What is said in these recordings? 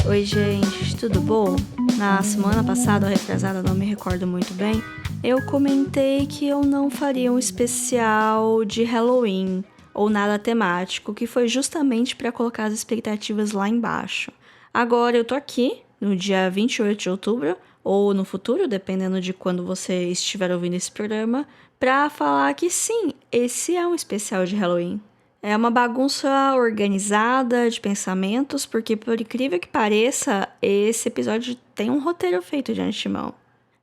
Oi, gente, tudo bom? Na semana passada ou retrasada, não me recordo muito bem, eu comentei que eu não faria um especial de Halloween ou nada temático, que foi justamente para colocar as expectativas lá embaixo. Agora eu tô aqui, no dia 28 de outubro, ou no futuro, dependendo de quando você estiver ouvindo esse programa, pra falar que sim, esse é um especial de Halloween. É uma bagunça organizada de pensamentos, porque por incrível que pareça, esse episódio tem um roteiro feito de antemão.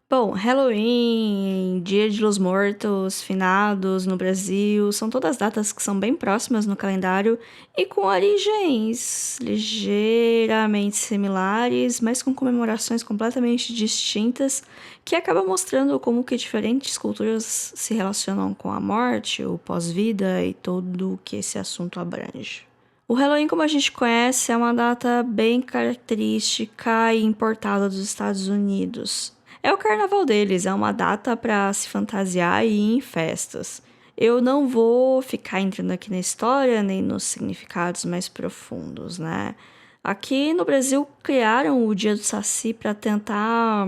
Bom, Halloween, Dia de los Mortos, Finados no Brasil, são todas datas que são bem próximas no calendário e com origens ligeiramente similares, mas com comemorações completamente distintas, que acaba mostrando como que diferentes culturas se relacionam com a morte, o pós-vida e tudo o que esse assunto abrange. O Halloween, como a gente conhece, é uma data bem característica e importada dos Estados Unidos. É o carnaval deles, é uma data para se fantasiar e ir em festas. Eu não vou ficar entrando aqui na história nem nos significados mais profundos, né? Aqui no Brasil criaram o Dia do Saci para tentar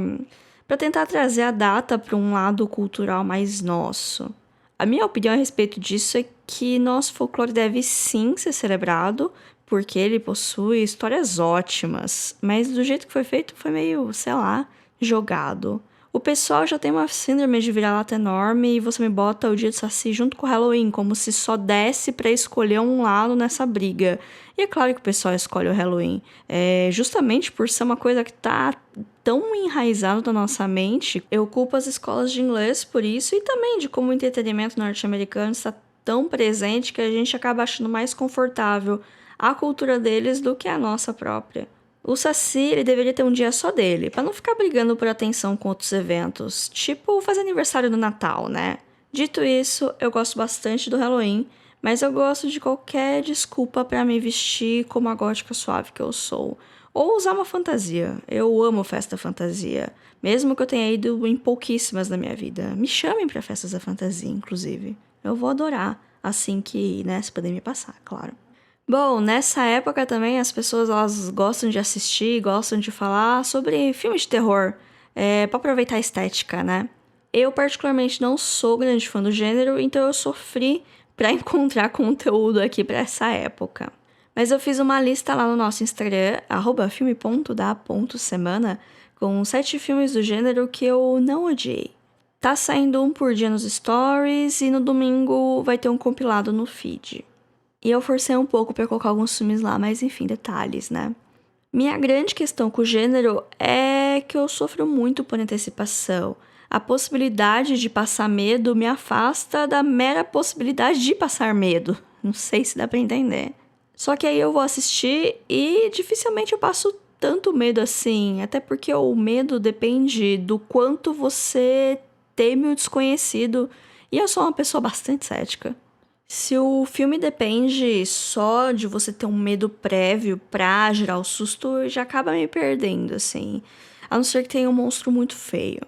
trazer a data para um lado cultural mais nosso. A minha opinião a respeito disso é que nosso folclore deve sim ser celebrado, porque ele possui histórias ótimas, mas do jeito que foi feito foi meio, sei lá, jogado. O pessoal já tem uma síndrome de vira-lata enorme e você me bota o Dia do Saci junto com o Halloween, como se só desse pra escolher um lado nessa briga. E é claro que o pessoal escolhe o Halloween, justamente por ser uma coisa que tá tão enraizado na nossa mente. Eu culpo as escolas de inglês por isso e também de como o entretenimento norte-americano está tão presente que a gente acaba achando mais confortável a cultura deles do que a nossa própria. O Saci, ele deveria ter um dia só dele, pra não ficar brigando por atenção com outros eventos, tipo fazer aniversário do Natal, né? Dito isso, eu gosto bastante do Halloween, mas eu gosto de qualquer desculpa pra me vestir como a gótica suave que eu sou. Ou usar uma fantasia. Eu amo festa fantasia, mesmo que eu tenha ido em pouquíssimas na minha vida. Me chamem pra festas da fantasia, inclusive. Eu vou adorar, assim que, né, se puder me passar, claro. Bom, nessa época também as pessoas elas gostam de assistir, gostam de falar sobre filmes de terror, para aproveitar a estética, né? Eu particularmente não sou grande fã do gênero, então eu sofri para encontrar conteúdo aqui para essa época. Mas eu fiz uma lista lá no nosso Instagram, @filme.da.semana, com 7 filmes do gênero que eu não odiei. Tá saindo um por dia nos stories e no domingo vai ter um compilado no feed. E eu forcei um pouco pra colocar alguns filmes lá, mas enfim, detalhes, né? Minha grande questão com o gênero é que eu sofro muito por antecipação. A possibilidade de passar medo me afasta da mera possibilidade de passar medo. Não sei se dá pra entender. Só que aí eu vou assistir e dificilmente eu passo tanto medo assim, até porque o medo depende do quanto você teme o desconhecido. E eu sou uma pessoa bastante cética. Se o filme depende só de você ter um medo prévio pra gerar o susto, já acaba me perdendo, assim. A não ser que tenha um monstro muito feio.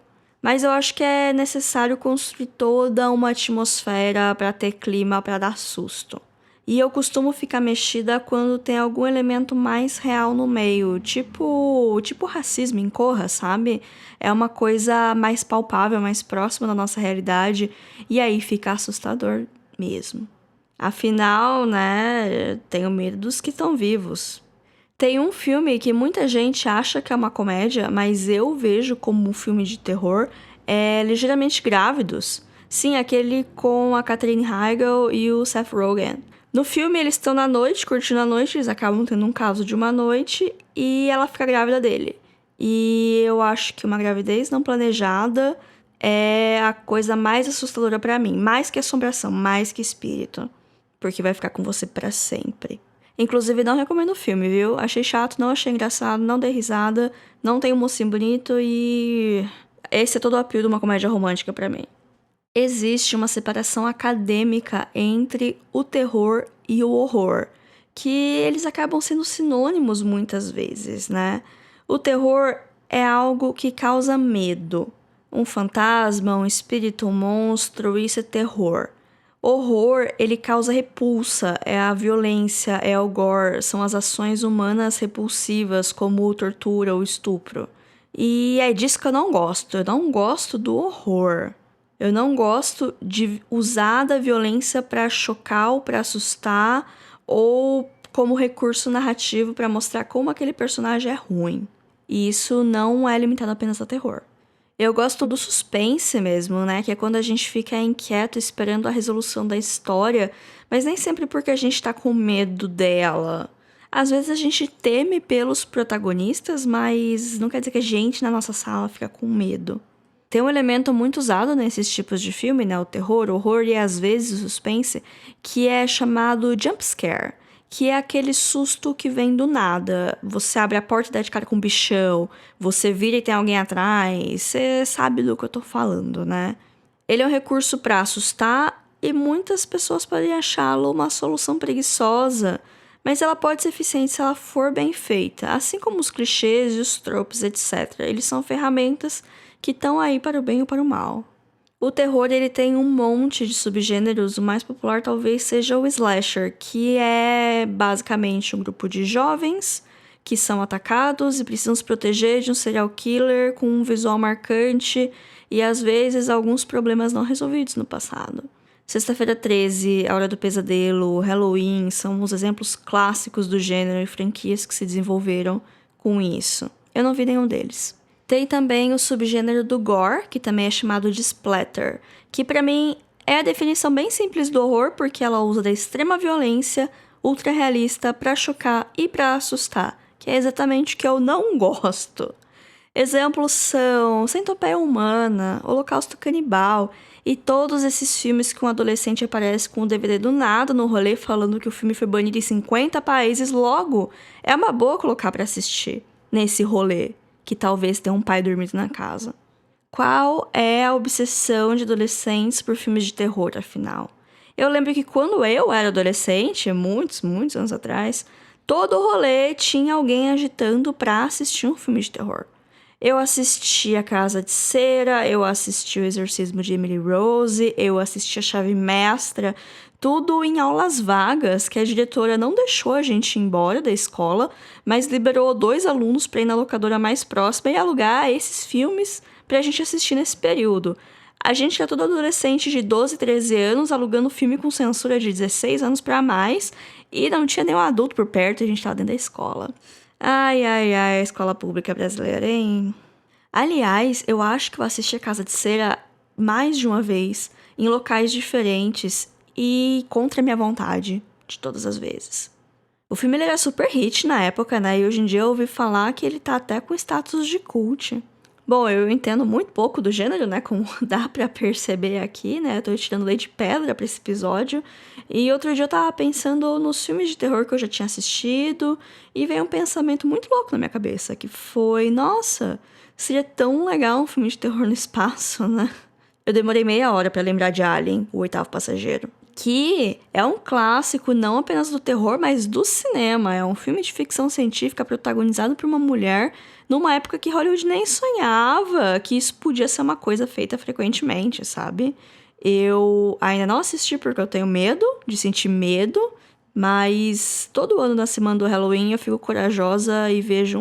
Mas eu acho que é necessário construir toda uma atmosfera pra ter clima pra dar susto. E eu costumo ficar mexida quando tem algum elemento mais real no meio, tipo racismo em Corra, sabe? É uma coisa mais palpável, mais próxima da nossa realidade, e aí fica assustador mesmo. Afinal, né, tenho medo dos que estão vivos. Tem um filme que muita gente acha que é uma comédia, mas eu vejo como um filme de terror, é Ligeiramente Grávidos. Sim, aquele com a Katherine Heigl e o Seth Rogen. No filme, eles estão na noite, curtindo a noite, eles acabam tendo um caso de uma noite e ela fica grávida dele. E eu acho que uma gravidez não planejada é a coisa mais assustadora pra mim. Mais que assombração, mais que espírito. Porque vai ficar com você pra sempre. Inclusive, não recomendo o filme, viu? Achei chato, não achei engraçado, não dei risada, não tem um mocinho bonito e... esse é todo o apelo de uma comédia romântica pra mim. Existe uma separação acadêmica entre o terror e o horror, que eles acabam sendo sinônimos muitas vezes, né? O terror é algo que causa medo. Um fantasma, um espírito, um monstro, isso é terror. Horror, ele causa repulsa, é a violência, é o gore, são as ações humanas repulsivas, como tortura ou estupro. E é disso que eu não gosto. Eu não gosto do horror. Eu não gosto de usar da violência pra chocar ou pra assustar, ou como recurso narrativo pra mostrar como aquele personagem é ruim. E isso não é limitado apenas a terror. Eu gosto do suspense mesmo, né? Que é quando a gente fica inquieto esperando a resolução da história, mas nem sempre porque a gente tá com medo dela. Às vezes a gente teme pelos protagonistas, mas não quer dizer que a gente na nossa sala fica com medo. Tem um elemento muito usado nesses tipos de filme, né? O terror, o horror e às vezes o suspense, que é chamado jump scare, que é aquele susto que vem do nada. Você abre a porta e dá de cara com um bichão, você vira e tem alguém atrás, você sabe do que eu tô falando, né? Ele é um recurso para assustar e muitas pessoas podem achá-lo uma solução preguiçosa, mas ela pode ser eficiente se ela for bem feita, assim como os clichês e os tropes, etc. Eles são ferramentas que estão aí para o bem ou para o mal. O terror, ele tem um monte de subgêneros, o mais popular talvez seja o slasher, que é basicamente um grupo de jovens que são atacados e precisam se proteger de um serial killer com um visual marcante e às vezes alguns problemas não resolvidos no passado. Sexta-feira 13, A Hora do Pesadelo, Halloween são os exemplos clássicos do gênero e franquias que se desenvolveram com isso. Eu não vi nenhum deles. Tem também o subgênero do gore, que também é chamado de splatter, que pra mim é a definição bem simples do horror, porque ela usa da extrema violência ultra realista pra chocar e pra assustar, que é exatamente o que eu não gosto. Exemplos são Centopeia Humana, Holocausto Canibal e todos esses filmes que um adolescente aparece com o DVD do nada no rolê falando que o filme foi banido em 50 países, logo é uma boa colocar pra assistir nesse rolê, que talvez tenha um pai dormindo na casa. Qual é a obsessão de adolescentes por filmes de terror, afinal? Eu lembro que quando eu era adolescente, muitos anos atrás, todo rolê tinha alguém agitando pra assistir um filme de terror. Eu assisti A Casa de Cera, eu assisti O Exorcismo de Emily Rose, eu assisti A Chave Mestra, tudo em aulas vagas, que a diretora não deixou a gente ir embora da escola, mas liberou 2 alunos para ir na locadora mais próxima e alugar esses filmes pra gente assistir nesse período. A gente era todo adolescente de 12, 13 anos, alugando filme com censura de 16 anos pra mais, e não tinha nenhum adulto por perto, a gente tava dentro da escola. Ai, a escola pública brasileira, hein? Aliás, eu acho que eu assisti A Casa de Cera mais de uma vez, em locais diferentes e contra a minha vontade, de todas as vezes. O filme ele era super hit na época, né? E hoje em dia eu ouvi falar que ele tá até com status de cult. Bom, eu entendo muito pouco do gênero, né? Como dá pra perceber aqui, né? Eu tô tirando leite de pedra pra esse episódio. E outro dia eu tava pensando nos filmes de terror que eu já tinha assistido. E veio um pensamento muito louco na minha cabeça. Que foi, nossa, seria tão legal um filme de terror no espaço, né? Eu demorei meia hora pra lembrar de Alien, o Oitavo Passageiro. Que é um clássico não apenas do terror, mas do cinema. É um filme de ficção científica protagonizado por uma mulher numa época que Hollywood nem sonhava que isso podia ser uma coisa feita frequentemente, sabe? Eu ainda não assisti porque eu tenho medo de sentir medo, mas todo ano na semana do Halloween eu fico corajosa e vejo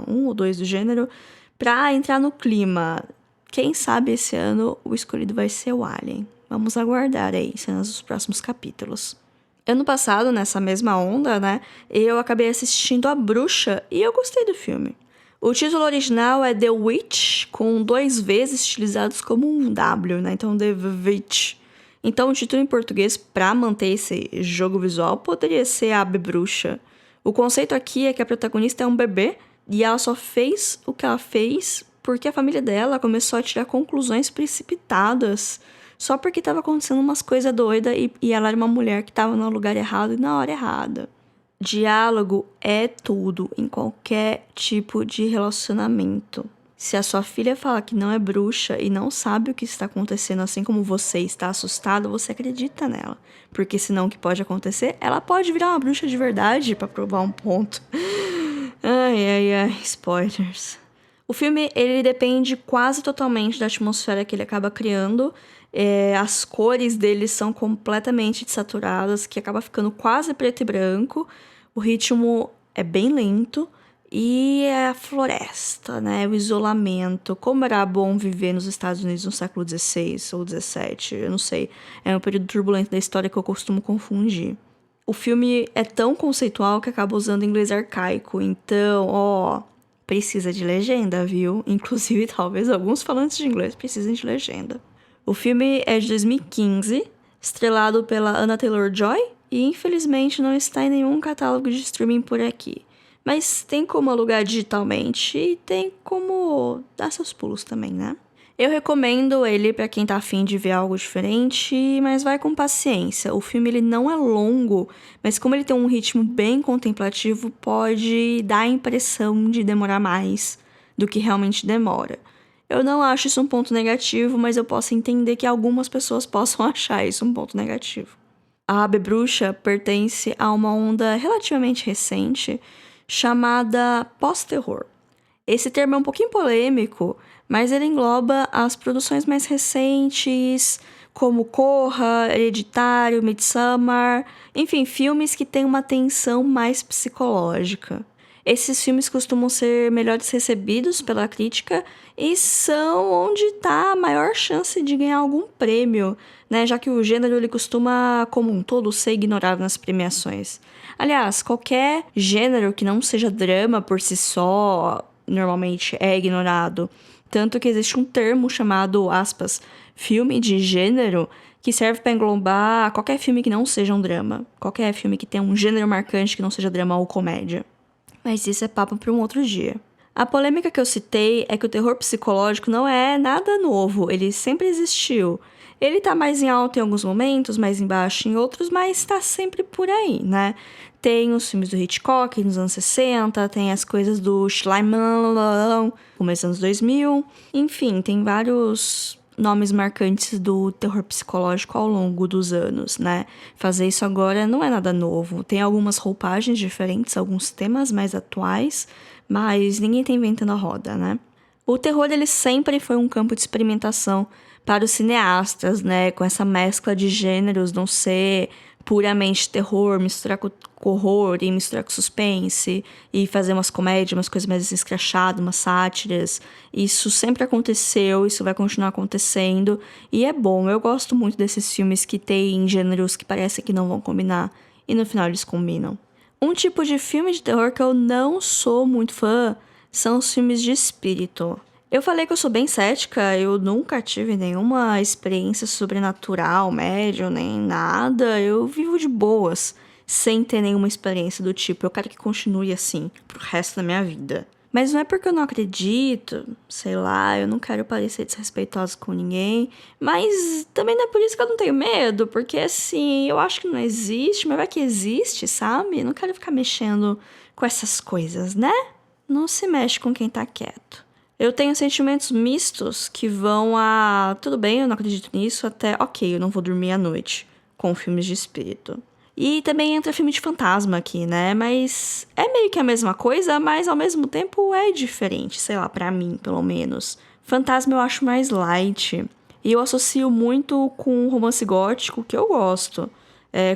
um ou dois do gênero pra entrar no clima. Quem sabe esse ano o escolhido vai ser o Alien. Vamos aguardar aí cenas dos próximos capítulos. Ano passado, nessa mesma onda, né, eu acabei assistindo A Bruxa e eu gostei do filme. O título original é The Witch, com 2 Vs estilizados como um W, né? Então, The Witch. Então, o título em português, para manter esse jogo visual, poderia ser A Bruxa. O conceito aqui é que a protagonista é um bebê e ela só fez o que ela fez porque a família dela começou a tirar conclusões precipitadas só porque estava acontecendo umas coisas doidas e ela era uma mulher que estava no lugar errado e na hora errada. Diálogo é tudo em qualquer tipo de relacionamento. Se a sua filha fala que não é bruxa e não sabe o que está acontecendo, assim como você está assustado, você acredita nela. Porque senão o que pode acontecer? Ela pode virar uma bruxa de verdade para provar um ponto. Ai, spoilers. O filme, ele depende quase totalmente da atmosfera que ele acaba criando. As cores deles são completamente desaturadas, que acaba ficando quase preto e branco. O ritmo é bem lento. E a floresta, né? O isolamento. Como era bom viver nos Estados Unidos no século XVI ou XVII, eu não sei. É um período turbulento da história que eu costumo confundir. O filme é tão conceitual que acaba usando inglês arcaico. Então, precisa de legenda, viu? Inclusive, talvez alguns falantes de inglês precisem de legenda. O filme é de 2015, estrelado pela Anya Taylor-Joy, e infelizmente não está em nenhum catálogo de streaming por aqui. Mas tem como alugar digitalmente e tem como dar seus pulos também, né? Eu recomendo ele pra quem tá afim de ver algo diferente, mas vai com paciência. O filme ele não é longo, mas como ele tem um ritmo bem contemplativo, pode dar a impressão de demorar mais do que realmente demora. Eu não acho isso um ponto negativo, mas eu posso entender que algumas pessoas possam achar isso um ponto negativo. A Ave Bruxa pertence a uma onda relativamente recente chamada pós-terror. Esse termo é um pouquinho polêmico, mas ele engloba as produções mais recentes, como Corra, Hereditário, Midsommar, enfim, filmes que têm uma tensão mais psicológica. Esses filmes costumam ser melhores recebidos pela crítica e são onde está a maior chance de ganhar algum prêmio, né? Já que o gênero ele costuma, como um todo, ser ignorado nas premiações. Aliás, qualquer gênero que não seja drama por si só, normalmente é ignorado. Tanto que existe um termo chamado, aspas, filme de gênero, que serve para englobar qualquer filme que não seja um drama. Qualquer filme que tenha um gênero marcante que não seja drama ou comédia. Mas isso é papo para um outro dia. A polêmica que eu citei é que o terror psicológico não é nada novo, ele sempre existiu. Ele tá mais em alta em alguns momentos, mais embaixo em outros, mas tá sempre por aí, né? Tem os filmes do Hitchcock nos anos 60, tem as coisas do Shyamalan, começo dos anos 2000. Enfim, tem vários nomes marcantes do terror psicológico ao longo dos anos, né? Fazer isso agora não é nada novo. Tem algumas roupagens diferentes, alguns temas mais atuais, mas ninguém tá inventando a roda, né? O terror, ele sempre foi um campo de experimentação para os cineastas, né? Com essa mescla de gêneros, não ser puramente terror, misturar com horror e misturar com suspense, e fazer umas comédias, umas coisas mais escrachadas, umas sátiras. Isso sempre aconteceu, isso vai continuar acontecendo, e é bom. Eu gosto muito desses filmes que tem gêneros que parecem que não vão combinar, e no final eles combinam. Um tipo de filme de terror que eu não sou muito fã são os filmes de espírito. Eu falei que eu sou bem cética, eu nunca tive nenhuma experiência sobrenatural, médium, nem nada. Eu vivo de boas, sem ter nenhuma experiência do tipo. Eu quero que continue assim, pro resto da minha vida. Mas não é porque eu não acredito, sei lá, eu não quero parecer desrespeitosa com ninguém. Mas também não é por isso que eu não tenho medo, porque assim, eu acho que não existe, mas vai que existe, sabe? Eu não quero ficar mexendo com essas coisas, né? Não se mexe com quem tá quieto. Eu tenho sentimentos mistos que vão a... Tudo bem, eu não acredito nisso, até ok, eu não vou dormir à noite com filmes de espírito. E também entra filme de fantasma aqui, né? Mas é meio que a mesma coisa, mas ao mesmo tempo é diferente, sei lá, pra mim, pelo menos. Fantasma eu acho mais light. E eu associo muito com romance gótico, que eu gosto.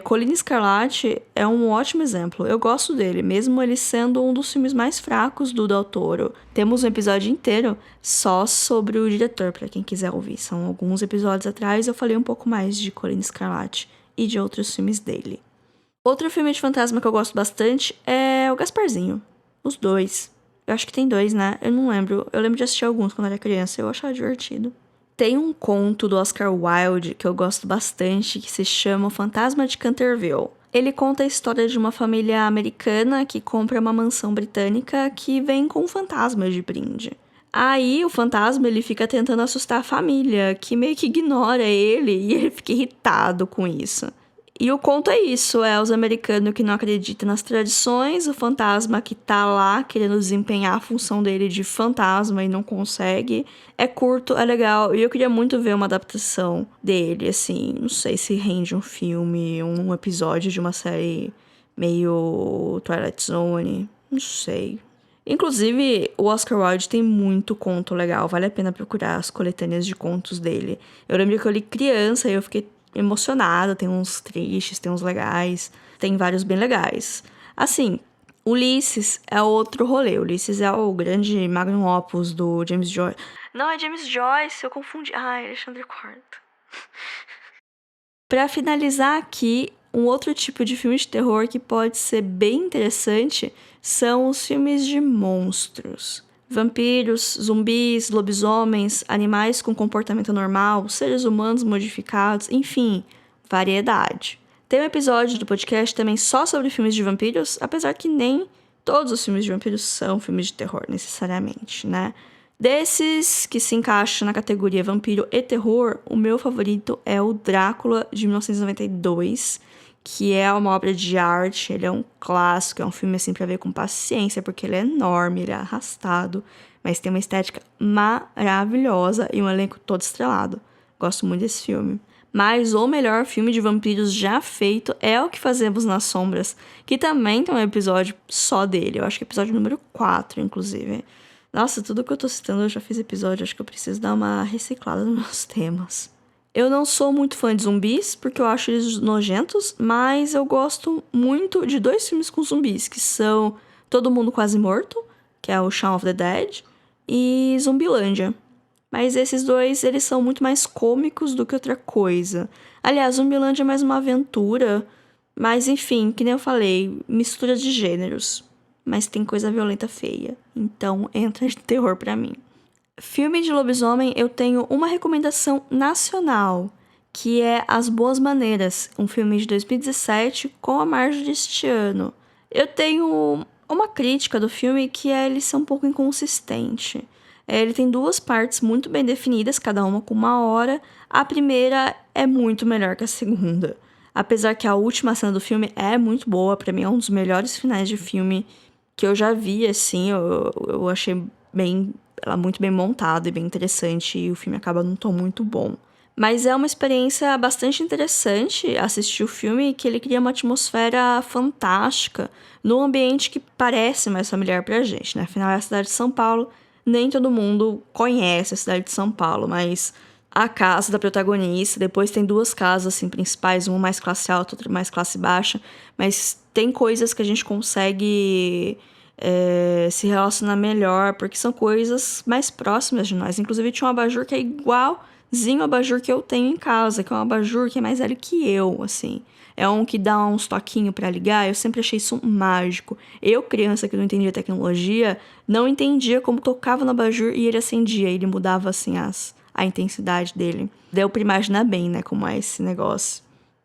Colina Escarlate é um ótimo exemplo. Eu gosto dele, mesmo ele sendo um dos filmes mais fracos do Del Toro. Temos um episódio inteiro só sobre o diretor, pra quem quiser ouvir. São alguns episódios atrás, eu falei um pouco mais de Colina Escarlate e de outros filmes dele. Outro filme de fantasma que eu gosto bastante é o Gasparzinho. Os dois. Eu acho que tem dois, né? Eu não lembro. Eu lembro de assistir alguns quando era criança. Eu achava divertido. Tem um conto do Oscar Wilde que eu gosto bastante, que se chama O Fantasma de Canterville. Ele conta a história de uma família americana que compra uma mansão britânica que vem com um fantasma de brinde. Aí o fantasma ele fica tentando assustar a família, que meio que ignora ele e ele fica irritado com isso. E o conto é isso, é os americanos que não acreditam nas tradições, o fantasma que tá lá querendo desempenhar a função dele de fantasma e não consegue. É curto, é legal, e eu queria muito ver uma adaptação dele, assim, não sei se rende um filme, um episódio de uma série meio Twilight Zone, não sei. Inclusive, o Oscar Wilde tem muito conto legal, vale a pena procurar as coletâneas de contos dele. Eu lembro que eu li criança e eu fiquei emocionada, tem uns tristes, tem uns legais, tem vários bem legais. Assim, Ulisses é outro rolê. Ulisses é o grande magnum opus do James Joyce. Não, é James Joyce, eu confundi. Ah, é Alexandre Korda. Pra finalizar aqui, um outro tipo de filme de terror que pode ser bem interessante são os filmes de monstros. Vampiros, zumbis, lobisomens, animais com comportamento normal, seres humanos modificados, enfim, variedade. Tem um episódio do podcast também só sobre filmes de vampiros, apesar que nem todos os filmes de vampiros são filmes de terror, necessariamente, né? Desses que se encaixam na categoria vampiro e terror, o meu favorito é o Drácula, de 1992, que é uma obra de arte, ele é um clássico, é um filme assim pra ver com paciência, porque ele é enorme, ele é arrastado, mas tem uma estética maravilhosa e um elenco todo estrelado. Gosto muito desse filme. Mas o melhor filme de vampiros já feito é O Que Fazemos nas Sombras, que também tem um episódio só dele, eu acho que é episódio número 4, inclusive. Nossa, tudo que eu tô citando eu já fiz episódio, acho que eu preciso dar uma reciclada nos meus temas. Eu não sou muito fã de zumbis, porque eu acho eles nojentos, mas eu gosto muito de 2 filmes com zumbis, que são Todo Mundo Quase Morto, que é o Shaun of the Dead, e Zumbilândia. Mas esses 2, eles são muito mais cômicos do que outra coisa. Aliás, Zumbilândia é mais uma aventura, mas enfim, que nem eu falei, mistura de gêneros. Mas tem coisa violenta feia, então entra de terror pra mim. Filme de lobisomem, eu tenho uma recomendação nacional, que é As Boas Maneiras, um filme de 2017 com a Marjorie este ano. Eu tenho uma crítica do filme que é ele ser um pouco inconsistente. Ele tem 2 partes muito bem definidas, cada uma com 1 hora. A primeira é muito melhor que a segunda. Apesar que a última cena do filme é muito boa, pra mim é um dos melhores finais de filme que eu já vi, assim, eu achei ela muito bem montada e bem interessante, e o filme acaba num tom muito bom. Mas é uma experiência bastante interessante assistir o filme, que ele cria uma atmosfera fantástica, num ambiente que parece mais familiar pra gente, né? Afinal, é a cidade de São Paulo, nem todo mundo conhece a cidade de São Paulo, mas a casa da protagonista, depois tem 2 casas, assim, principais, uma mais classe alta, outra mais classe baixa, mas tem coisas que a gente consegue se relacionar melhor, porque são coisas mais próximas de nós. Inclusive, tinha um abajur que é igualzinho ao abajur que eu tenho em casa, que é um abajur que é mais velho que eu, assim. É um que dá uns toquinhos pra ligar, eu sempre achei isso mágico. Eu, criança que não entendia tecnologia, não entendia como tocava no abajur e ele acendia, ele mudava, assim, a intensidade dele. Deu pra imaginar bem, né, como é esse negócio.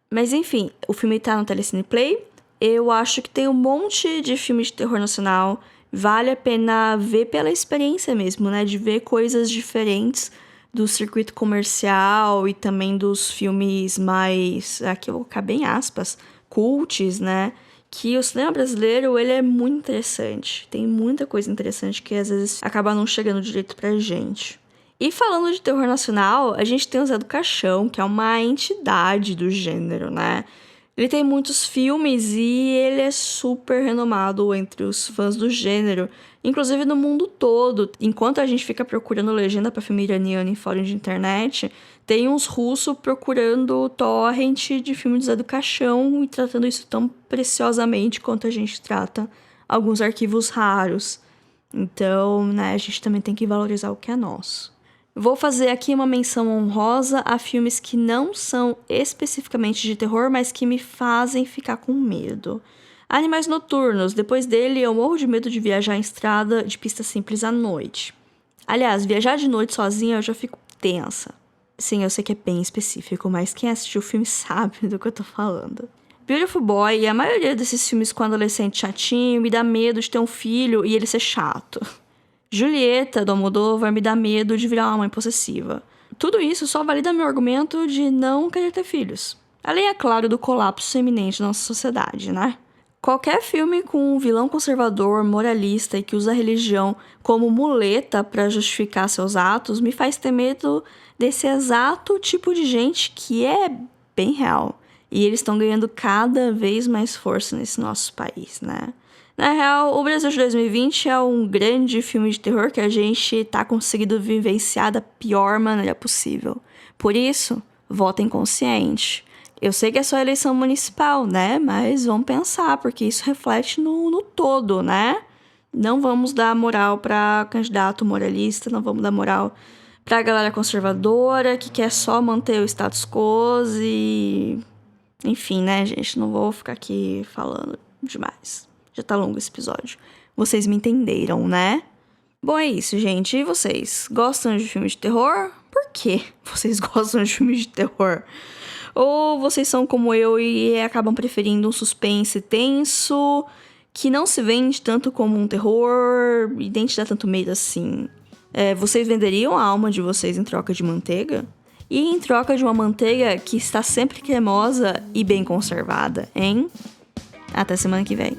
Mas enfim, o filme tá no Telecine Play. Eu acho que tem um monte de filme de terror nacional. Vale a pena ver pela experiência mesmo, né? De ver coisas diferentes do circuito comercial e também dos filmes mais, aqui eu vou colocar bem aspas, cults, né? Que o cinema brasileiro, ele é muito interessante. Tem muita coisa interessante que às vezes acaba não chegando direito pra gente. E falando de terror nacional, a gente tem o Zé do Caixão, que é uma entidade do gênero, né? Ele tem muitos filmes e ele é super renomado entre os fãs do gênero, inclusive no mundo todo. Enquanto a gente fica procurando legenda para filme iraniano em fórum de internet, tem uns russos procurando torrent de filme do Zé do Caixão e tratando isso tão preciosamente quanto a gente trata alguns arquivos raros. Então, né, a gente também tem que valorizar o que é nosso. Vou fazer aqui uma menção honrosa a filmes que não são especificamente de terror, mas que me fazem ficar com medo. Animais Noturnos, depois dele eu morro de medo de viajar em estrada de pista simples à noite. Aliás, viajar de noite sozinha eu já fico tensa. Sim, eu sei que é bem específico, mas quem assistiu o filme sabe do que eu tô falando. Beautiful Boy e a maioria desses filmes com adolescente chatinho me dá medo de ter um filho e ele ser chato. Julieta, do Almodóvar, me dá medo de virar uma mãe possessiva. Tudo isso só valida meu argumento de não querer ter filhos. Além, é claro, do colapso iminente da nossa sociedade, né? Qualquer filme com um vilão conservador, moralista e que usa a religião como muleta para justificar seus atos me faz ter medo desse exato tipo de gente que é bem real. E eles estão ganhando cada vez mais força nesse nosso país, né? Na real, o Brasil de 2020 é um grande filme de terror que a gente tá conseguindo vivenciar da pior maneira possível. Por isso, votem consciente. Eu sei que é só eleição municipal, né? Mas vamos pensar, porque isso reflete no todo, né? Não vamos dar moral pra candidato moralista, não vamos dar moral pra galera conservadora que quer só manter o status quo e... Enfim, né, gente? Não vou ficar aqui falando demais. Já tá longo esse episódio. Vocês me entenderam, né? Bom, é isso, gente. E vocês? Gostam de filmes de terror? Por que vocês gostam de filmes de terror? Ou vocês são como eu e acabam preferindo um suspense tenso, que não se vende tanto como um terror e nem te dá tanto medo assim? Vocês venderiam a alma de vocês em troca de manteiga? E em troca de uma manteiga que está sempre cremosa e bem conservada, hein? Até semana que vem.